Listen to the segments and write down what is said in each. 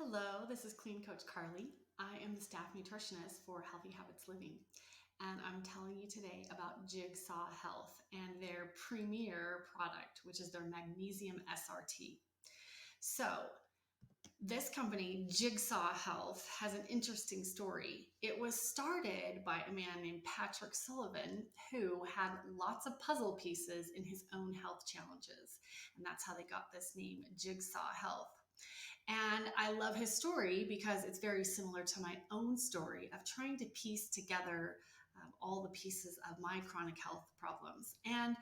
Hello, this is Clean Coach Carly. I am the staff nutritionist for Healthy Habits Living, and I'm telling you today about Jigsaw Health and their premier product, which is their Magnesium SRT. So, this company, Jigsaw Health, has an interesting story. It was started by a man named Patrick Sullivan who had lots of puzzle pieces in his own health challenges, and that's how they got this name, Jigsaw Health. And I love his story because it's very similar to my own story of trying to piece together all the pieces of my chronic health problems. And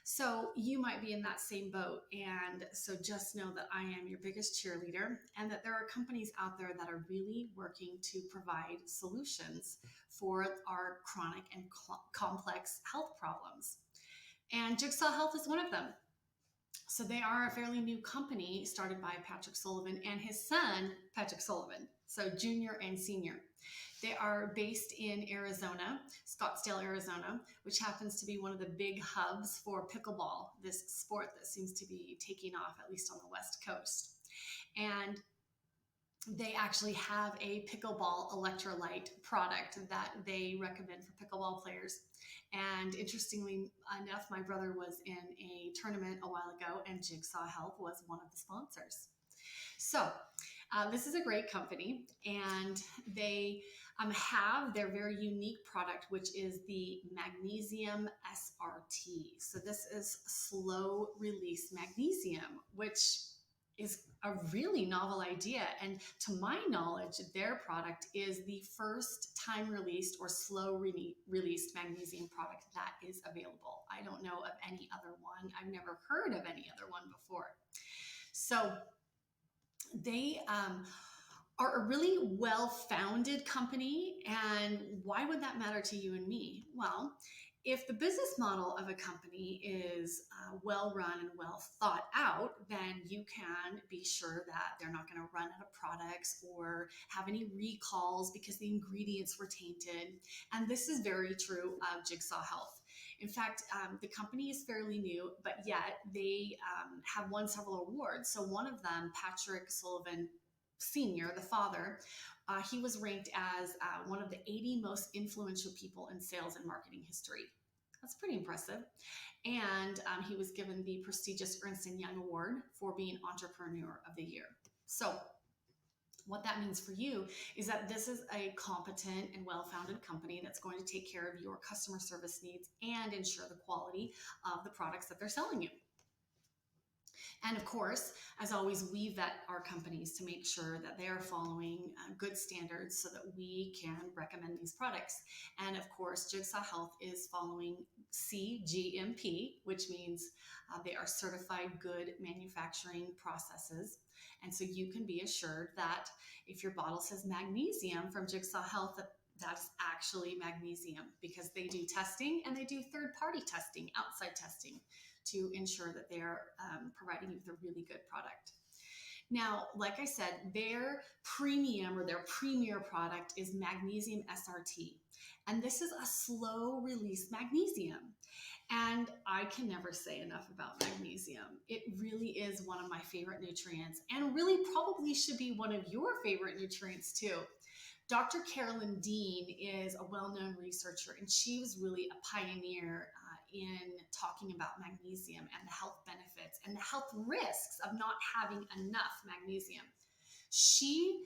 so you might be in that same boat. And so just know that I am your biggest cheerleader and that there are companies out there that are really working to provide solutions for our chronic and complex health problems. And Jigsaw Health is one of them. So they are a fairly new company started by Patrick Sullivan and his son, Patrick Sullivan. So junior and senior. They are based in Arizona, Scottsdale, Arizona, which happens to be one of the big hubs for pickleball, this sport that seems to be taking off, at least on the West Coast. And they actually have a pickleball electrolyte product that they recommend for pickleball players. And interestingly enough, my brother was in a tournament a while ago, and Jigsaw Health was one of the sponsors. So, this is a great company, and they have their very unique product, which is the Magnesium SRT. So, this is slow release magnesium, which is a really novel idea. And to my knowledge, their product is the first time released or slow released magnesium product that is available. I don't know of any other one. I've never heard of any other one before. So they are a really well-founded company. And why would that matter to you and me? Well, if the business model of a company is well run and well thought out, then you can be sure that they're not going to run out of products or have any recalls because the ingredients were tainted. And this is very true of Jigsaw Health. In fact, the company is fairly new, but yet they have won several awards. So one of them, Patrick Sullivan Senior, the father, he was ranked as one of the 80 most influential people in sales and marketing history. That's pretty impressive. And he was given the prestigious Ernst & Young Award for being Entrepreneur of the Year. So what that means for you is that this is a competent and well-founded company that's going to take care of your customer service needs and ensure the quality of the products that they're selling you. And of course, as always, we vet our companies to make sure that they are following good standards so that we can recommend these products. And of course, Jigsaw Health is following CGMP, which means they are certified good manufacturing processes. And so you can be assured that if your bottle says magnesium from Jigsaw Health, that's actually magnesium, because they do testing and they do third-party testing, outside testing, to ensure that they're providing you with a really good product. Now, like I said, their premium or their premier product is Magnesium SRT. And this is a slow release magnesium. And I can never say enough about magnesium. It really is one of my favorite nutrients and really probably should be one of your favorite nutrients too. Dr. Carolyn Dean is a well-known researcher, and she was really a pioneer in talking about magnesium and the health benefits and the health risks of not having enough magnesium. She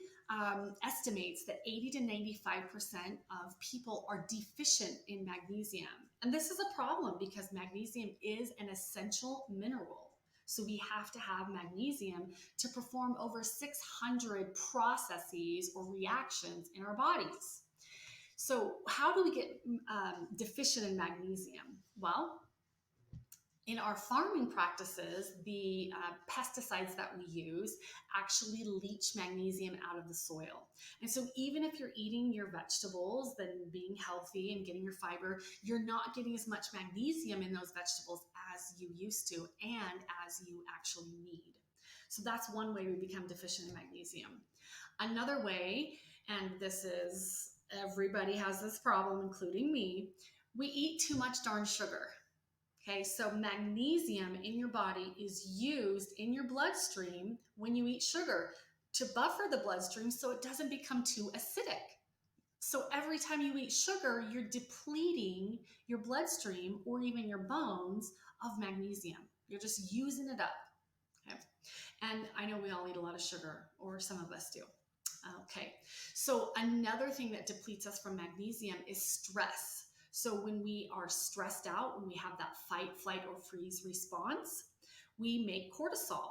estimates that 80 to 95% of people are deficient in magnesium. And this is a problem because magnesium is an essential mineral. So we have to have magnesium to perform over 600 processes or reactions in our bodies. So how do we get deficient in magnesium? Well, in our farming practices, the pesticides that we use actually leach magnesium out of the soil. And so even if you're eating your vegetables, then being healthy and getting your fiber, you're not getting as much magnesium in those vegetables as you used to and as you actually need. So that's one way we become deficient in magnesium. Another way, and this is, everybody has this problem, including me, we eat too much darn sugar. Okay, so magnesium in your body is used in your bloodstream when you eat sugar. to buffer the bloodstream so it doesn't become too acidic. So every time you eat sugar, you're depleting your bloodstream or even your bones of magnesium. You're just using it up. Okay. And I know we all eat a lot of sugar, or some of us do. Okay. So another thing that depletes us from magnesium is stress. So when we are stressed out, when we have that fight, flight, or freeze response, we make cortisol.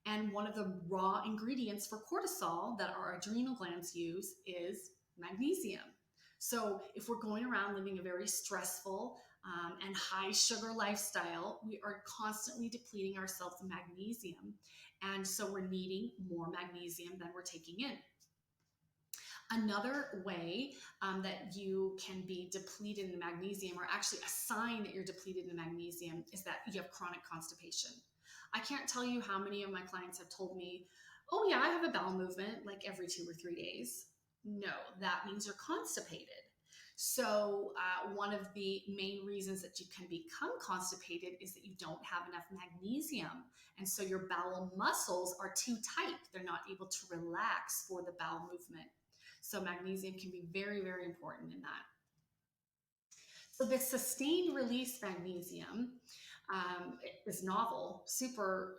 And one of the raw ingredients for cortisol that our adrenal glands use is magnesium. So if we're going around living a very stressful and high sugar lifestyle, we are constantly depleting ourselves of magnesium. And so we're needing more magnesium than we're taking in. Another way that you can be depleted in magnesium, or actually a sign that you're depleted in magnesium, is that you have chronic constipation. I can't tell you how many of my clients have told me, oh yeah, I have a bowel movement like every 2 or 3 days. No, that means you're constipated. So one of the main reasons that you can become constipated is that you don't have enough magnesium. And so your bowel muscles are too tight. They're not able to relax for the bowel movement. So magnesium can be very, very important in that. So the sustained release magnesium is novel, super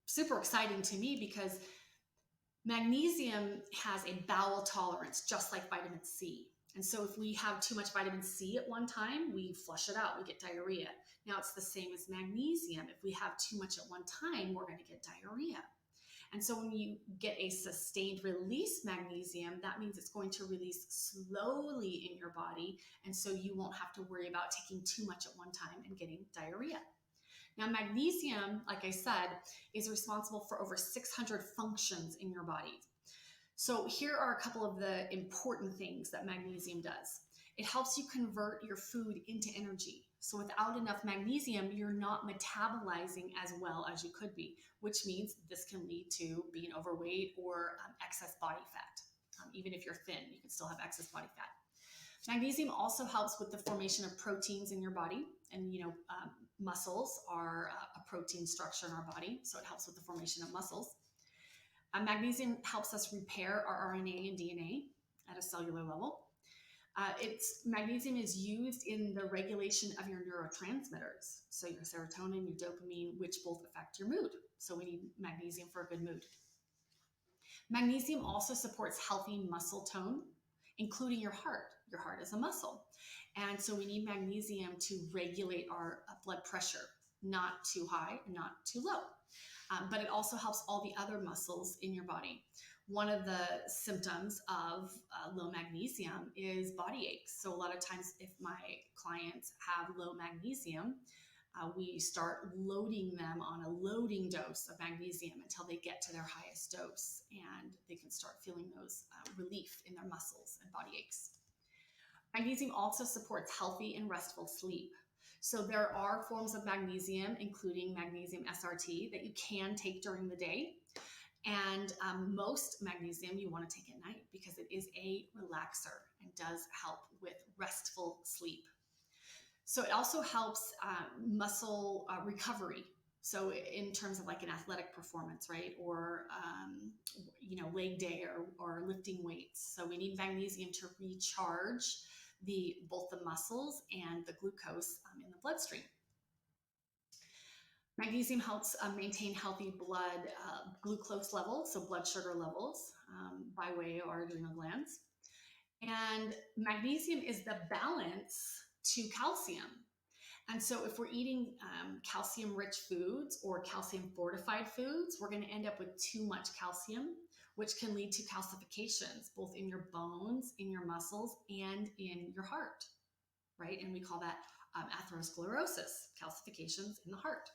exciting to me, because magnesium has a bowel tolerance, just like vitamin C. And so if we have too much vitamin C at one time, we flush it out, we get diarrhea. Now it's the same as magnesium. If we have too much at one time, we're going to get diarrhea. And so when you get a sustained release magnesium, that means it's going to release slowly in your body. And so you won't have to worry about taking too much at one time and getting diarrhea. Now, magnesium, like I said, is responsible for over 600 functions in your body. So here are a couple of the important things that magnesium does. It helps you convert your food into energy. So without enough magnesium, you're not metabolizing as well as you could be, which means this can lead to being overweight or excess body fat. Even if you're thin, you can still have excess body fat. Magnesium also helps with the formation of proteins in your body. And, muscles are a protein structure in our body, so it helps with the formation of muscles. Magnesium helps us repair our RNA and DNA at a cellular level. Magnesium is used in the regulation of your neurotransmitters, so your serotonin, your dopamine, which both affect your mood. So we need magnesium for a good mood. Magnesium also supports healthy muscle tone, including your heart. Your heart is a muscle. And so we need magnesium to regulate our blood pressure, not too high and not too low. But it also helps all the other muscles in your body. One of the symptoms of low magnesium is body aches. So a lot of times if my clients have low magnesium, we start loading them on a loading dose of magnesium until they get to their highest dose, and they can start feeling those relief in their muscles and body aches. Magnesium also supports healthy and restful sleep. So there are forms of magnesium, including magnesium SRT, that you can take during the day. And most magnesium you want to take at night because it is a relaxer and does help with restful sleep. So it also helps muscle recovery. So in terms of like an athletic performance, right? Or, leg day or lifting weights. So we need magnesium to recharge both the muscles and the glucose in the bloodstream. Magnesium helps maintain healthy blood glucose levels, so blood sugar levels, by way of our adrenal glands. And magnesium is the balance to calcium. And so if we're eating calcium-rich foods or calcium-fortified foods, we're going to end up with too much calcium, which can lead to calcifications, both in your bones, in your muscles, and in your heart, right? And we call that atherosclerosis, calcifications in the heart.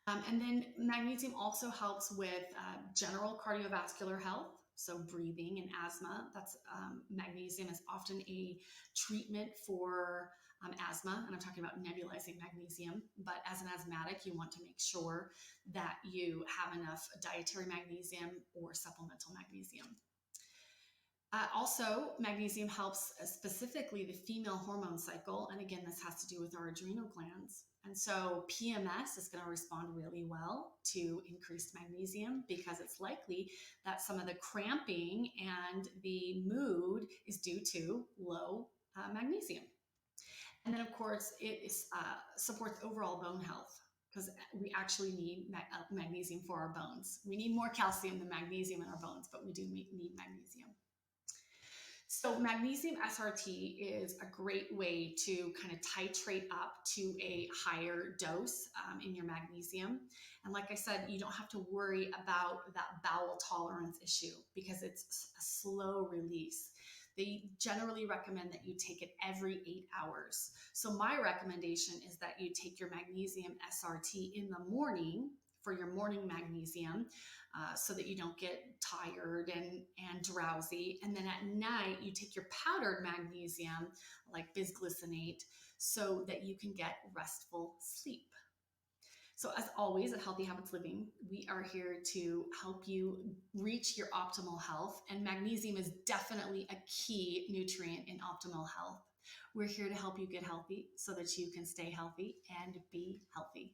And then magnesium also helps with general cardiovascular health, so breathing and asthma. Magnesium is often a treatment for asthma, and I'm talking about nebulizing magnesium. But as an asthmatic, you want to make sure that you have enough dietary magnesium or supplemental magnesium. Also, magnesium helps specifically the female hormone cycle. And again, this has to do with our adrenal glands. And so PMS is going to respond really well to increased magnesium because it's likely that some of the cramping and the mood is due to low magnesium. And then, of course, supports overall bone health because we actually need magnesium for our bones. We need more calcium than magnesium in our bones, but we do need magnesium. So magnesium SRT is a great way to kind of titrate up to a higher dose in your magnesium. And like I said, you don't have to worry about that bowel tolerance issue because it's a slow release. They generally recommend that you take it every 8 hours. So my recommendation is that you take your magnesium SRT in the morning for your morning magnesium so that you don't get tired and drowsy. And then at night, you take your powdered magnesium like bisglycinate so that you can get restful sleep. So as always at Healthy Habits Living, we are here to help you reach your optimal health. And magnesium is definitely a key nutrient in optimal health. We're here to help you get healthy so that you can stay healthy and be healthy.